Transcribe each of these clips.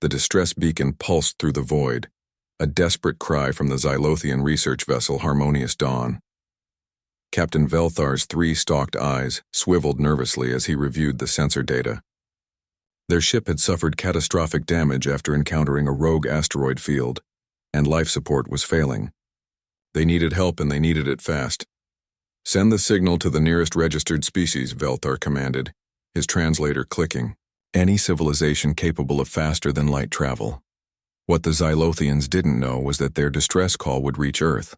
The distress beacon pulsed through the void, a desperate cry from the Xylothian research vessel Harmonious Dawn. Captain Velthar's three-stalked eyes swiveled nervously as he reviewed the sensor data. Their ship had suffered catastrophic damage after encountering a rogue asteroid field, and life support was failing. They needed help, and they needed it fast. "Send the signal to the nearest registered species," Velthar commanded, his translator clicking. Any civilization capable of faster-than-light travel. What the Xylothians didn't know was that their distress call would reach Earth,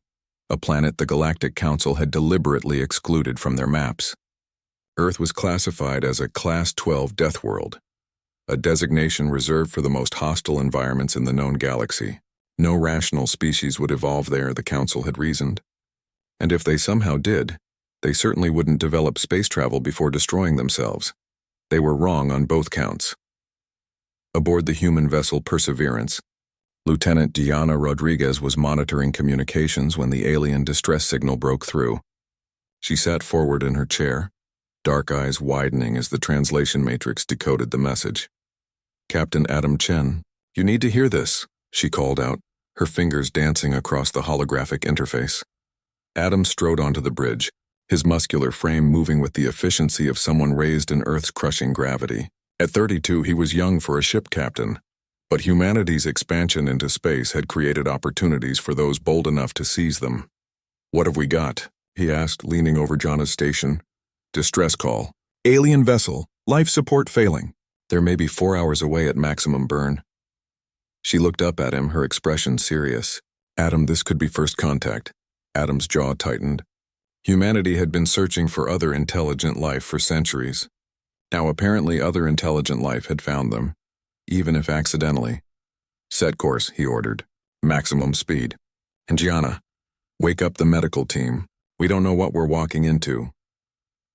a planet the Galactic Council had deliberately excluded from their maps. Earth was classified as a Class 12 death world, a designation reserved for the most hostile environments in the known galaxy. No rational species would evolve there, the Council had reasoned. And if they somehow did, they certainly wouldn't develop space travel before destroying themselves. They were wrong on both counts. Aboard the human vessel Perseverance, Lieutenant Diana Rodriguez was monitoring communications when the alien distress signal broke through. She sat forward in her chair, dark eyes widening as the translation matrix decoded the message. "Captain Adam Chen, you need to hear this," she called out, her fingers dancing across the holographic interface. Adam strode onto the bridge, his muscular frame moving with the efficiency of someone raised in Earth's crushing gravity. At 32, he was young for a ship captain, but humanity's expansion into space had created opportunities for those bold enough to seize them. "What have we got?" he asked, leaning over Jana's station. "Distress call. Alien vessel. Life support failing. They're maybe 4 hours away at maximum burn." She looked up at him, her expression serious. "Adam, this could be first contact." Adam's jaw tightened. Humanity had been searching for other intelligent life for centuries. Now apparently other intelligent life had found them, even if accidentally. "Set course," he ordered. "Maximum speed. And Gianna, wake up the medical team. We don't know what we're walking into."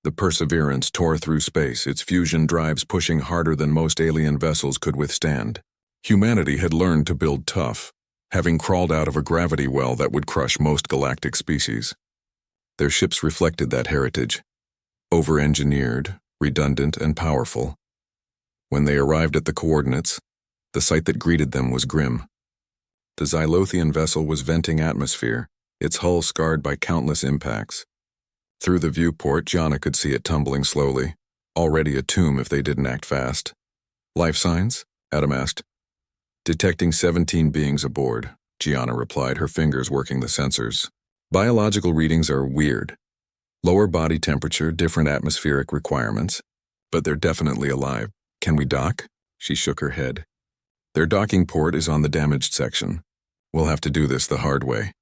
The Perseverance tore through space, its fusion drives pushing harder than most alien vessels could withstand. Humanity had learned to build tough, having crawled out of a gravity well that would crush most galactic species. Their ships reflected that heritage, over-engineered, redundant, and powerful. When they arrived at the coordinates, the sight that greeted them was grim. The Xylothian vessel was venting atmosphere, its hull scarred by countless impacts. Through the viewport, Gianna could see it tumbling slowly, already a tomb if they didn't act fast. "Life signs?" Adam asked. "Detecting 17 beings aboard," Gianna replied, her fingers working the sensors. "Biological readings are weird. Lower body temperature, different atmospheric requirements, but they're definitely alive. Can we dock?" She shook her head. "Their docking port is on the damaged section. We'll have to do this the hard way."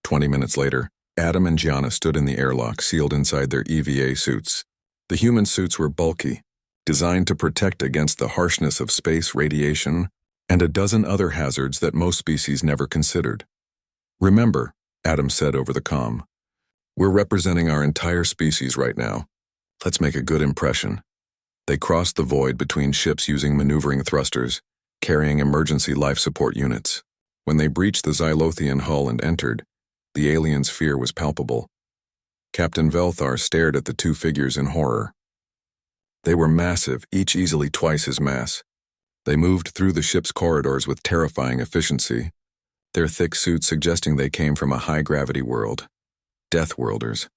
20 minutes later, Adam and Gianna stood in the airlock, sealed inside their EVA suits. The human suits were bulky, designed to protect against the harshness of space radiation and a dozen other hazards that most species never considered. "Remember," Adam said over the comm, "we're representing our entire species right now. Let's make a good impression." They crossed the void between ships using maneuvering thrusters, carrying emergency life support units. When they breached the Xylothian hull and entered, the aliens' fear was palpable. Captain Velthar stared at the two figures in horror. They were massive, each easily twice his mass. They moved through the ship's corridors with terrifying efficiency, their thick suits suggesting they came from a high-gravity world. Deathworlders.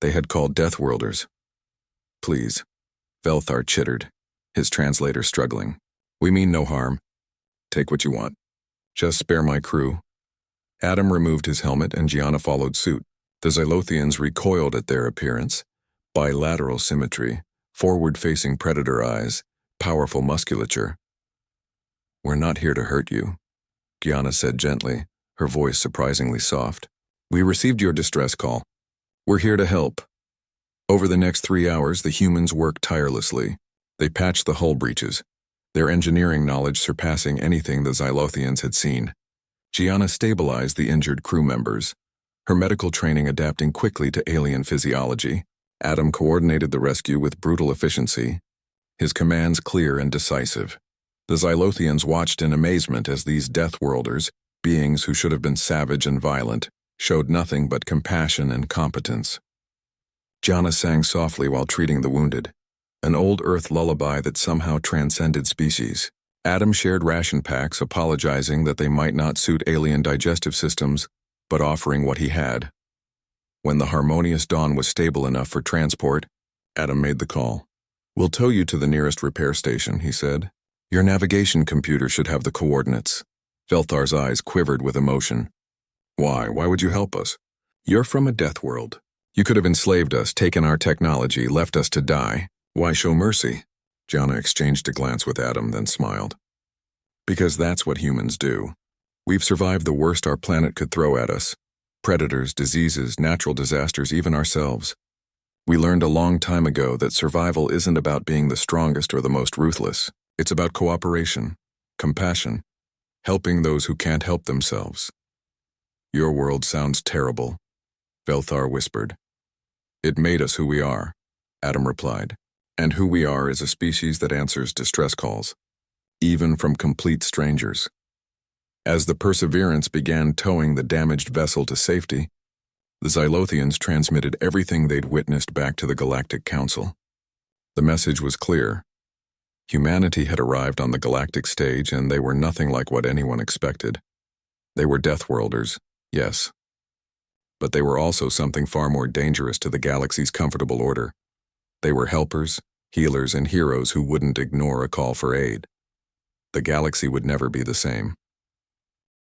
They had called Deathworlders. "Please," Velthar chittered, his translator struggling. "We mean no harm. Take what you want. Just spare my crew." Adam removed his helmet and Gianna followed suit. The Xylothians recoiled at their appearance. Bilateral symmetry, forward-facing predator eyes, powerful musculature. "We're not here to hurt you," Gianna said gently, her voice surprisingly soft. "We received your distress call. We're here to help." Over the next 3 hours, the humans worked tirelessly. They patched the hull breaches, their engineering knowledge surpassing anything the Xylothians had seen. Gianna stabilized the injured crew members, her medical training adapting quickly to alien physiology. Adam coordinated the rescue with brutal efficiency, his commands clear and decisive. The Xylothians watched in amazement as these Deathworlders, beings who should have been savage and violent, showed nothing but compassion and competence. Gianna sang softly while treating the wounded, an old Earth lullaby that somehow transcended species. Adam shared ration packs, apologizing that they might not suit alien digestive systems, but offering what he had. When the Harmonious Dawn was stable enough for transport, Adam made the call. "We'll tow you to the nearest repair station," he said. "Your navigation computer should have the coordinates." Velthar's eyes quivered with emotion. "Why? Why would you help us? You're from a death world. You could have enslaved us, taken our technology, left us to die. Why show mercy?" Gianna exchanged a glance with Adam, then smiled. "Because that's what humans do. We've survived the worst our planet could throw at us. Predators, diseases, natural disasters, even ourselves. We learned a long time ago that survival isn't about being the strongest or the most ruthless. It's about cooperation, compassion, helping those who can't help themselves." "Your world sounds terrible," Velthar whispered. "It made us who we are," Adam replied. "And who we are is a species that answers distress calls, even from complete strangers." As the Perseverance began towing the damaged vessel to safety, the Xylothians transmitted everything they'd witnessed back to the Galactic Council. The message was clear. Humanity had arrived on the galactic stage, and they were nothing like what anyone expected. They were Deathworlders, yes. But they were also something far more dangerous to the galaxy's comfortable order. They were helpers, healers, and heroes who wouldn't ignore a call for aid. The galaxy would never be the same.